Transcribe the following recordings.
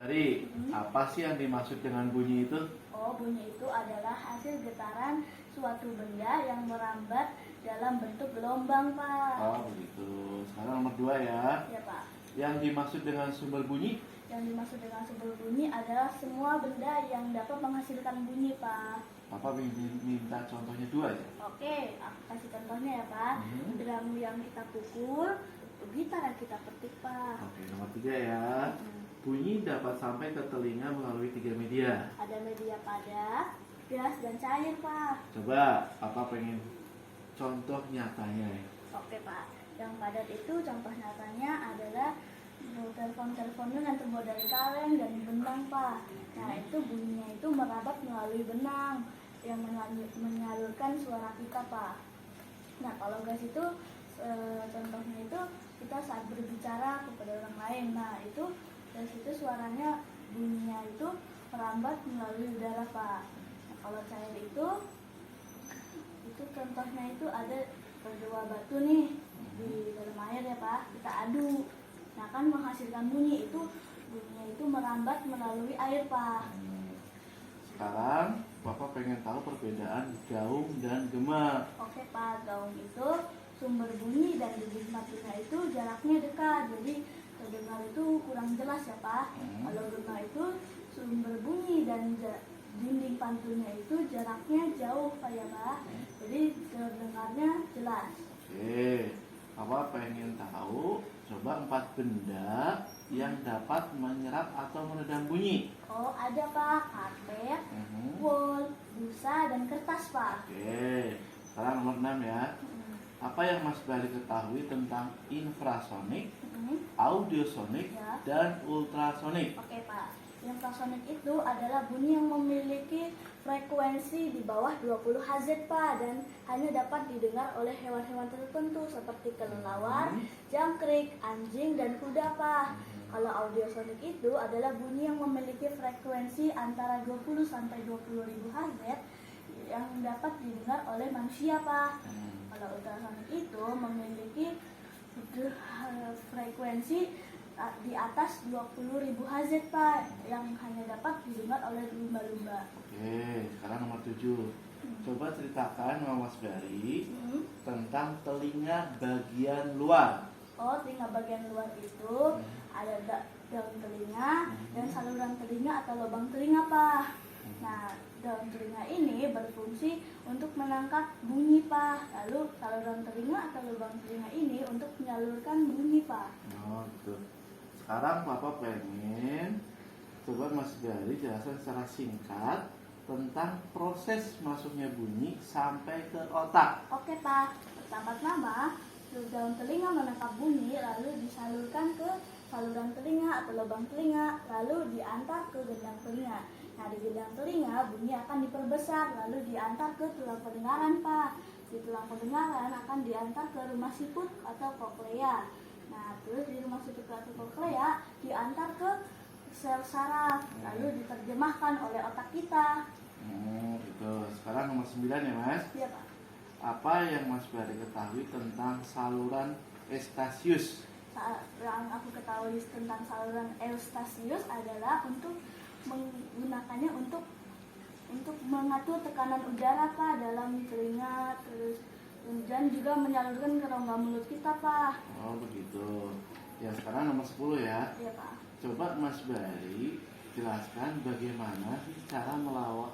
Tadi, apa sih yang dimaksud dengan bunyi itu? Oh, bunyi itu adalah hasil getaran suatu benda yang merambat dalam bentuk gelombang, Pak. Oh, begitu. Sekarang nomor 2 ya. Ya, Pak. Yang dimaksud dengan sumber bunyi? Yang dimaksud dengan sumber bunyi adalah semua benda yang dapat menghasilkan bunyi, Pak. Papa minta contohnya 2 ya? Oke, aku kasih contohnya ya, Pak. Drum yang kita pukul, gitar yang kita petik, Pak. Oke, nomor 3 ya. Bunyi dapat sampai ke telinga melalui 3 media. Ada media padat, gas, dan cair, Pak. Coba, Papa pengen contoh nyatanya ya. Oke, Pak. Yang padat itu contoh nyatanya adalah telepon-telepon dengan terbuat dari kaleng dan benang, Pak. Nah, itu bunyinya itu merabat melalui benang yang menyalurkan suara kita, Pak. Nah, kalau gas itu contohnya itu kita saat berbicara kepada orang lain. Nah, itu dari situ suaranya bunyinya itu merambat melalui udara, Pak. Nah, kalau cair itu contohnya itu ada dua batu nih di dalam air ya, Pak. Kita aduk. Nah, kan menghasilkan bunyinya itu merambat melalui air, Pak. Sekarang, Papa pengen tahu perbedaan gaung dan gema. Oke, Pak. Gaung itu sumber bunyi dan bibit matinya itu jaraknya dekat, jadi terdengar itu kurang jelas ya, Pak. Kalau gema itu sumber bunyi dan dinding pantulnya itu jaraknya jauh, Pak ya, Pak. Jadi terdengarnya jelas. Oke, Papa pengen tahu coba 4 benda yang dapat menyerap atau meredam bunyi. Oh, ada, Pak. Karpet, wol, busa, dan kertas, Pak. Oke, sekarang nomor 6 ya. Apa yang Mas Bari ketahui tentang infrasonik, audiosonik, Ya. dan ultrasonik? Oke, Pak. Infrasonik itu adalah bunyi yang memiliki frekuensi di bawah 20 Hz, Pak, dan hanya dapat didengar oleh hewan-hewan tertentu seperti kelelawar, jangkrik, anjing, dan kuda, Pak. Kalau audiosonik itu adalah bunyi yang memiliki frekuensi antara 20 sampai 20.000 Hz yang dapat didengar oleh manusia, Pak. Kalau ultrasonik itu memiliki frekuensi di atas 20.000 Hz, Pak, yang hanya dapat didengar oleh lumba-lumba. Oke, sekarang nomor 7. Coba ceritakan sama Mas Bari tentang telinga bagian luar. Oh, telinga bagian luar itu ada daun telinga dan saluran telinga atau lubang telinga, Pak. Nah, daun telinga ini berfungsi untuk menangkap bunyi, Pak. Lalu saluran telinga atau lubang telinga ini untuk menyalurkan bunyi, Pak. Oh, gitu. Sekarang Papa pengen coba Mas Bari jelaskan secara singkat tentang proses masuknya bunyi sampai ke otak. Oke, Pak. Pertama-tama, daun telinga menangkap bunyi lalu disalurkan ke saluran telinga atau lubang telinga, lalu diantar ke gendang telinga. Nah, di gendang telinga bunyi akan diperbesar lalu diantar ke tulang pendengaran, Pak. Di tulang pendengaran akan diantar ke rumah siput atau koklea. Nah, terus di rumah siput atau koklea diantar ke sel saraf lalu diterjemahkan oleh otak kita. Gitu. Sekarang nomor 9 ya, Mas. Iya, Pak. Apa yang Mas Bari ketahui tentang saluran Eustachius? Yang aku ketahui tentang saluran Eustachius adalah untuk menggunakannya untuk mengatur tekanan udara, Pak, dalam telinga, terus dan juga menyalurkan ke rongga mulut kita, Pak. Oh, begitu. Ya, sekarang nomor 10 ya. Iya, Pak. Coba Mas Bari jelaskan bagaimana cara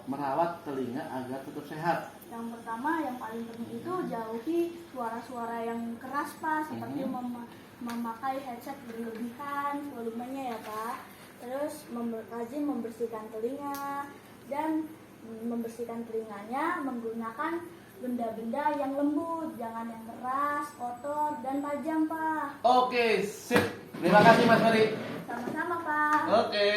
merawat telinga agar tetap sehat. Yang pertama, yang paling penting itu jauhi suara-suara yang keras, Pak, seperti memakai headset berlebihan volumenya ya, Pak. Terus rajin membersihkan telinga dan membersihkan telinganya menggunakan benda-benda yang lembut, jangan yang keras, kotor, dan tajam, Pak. Oke, sip. Terima kasih Mas Bari. Sama-sama, Pak. Oke.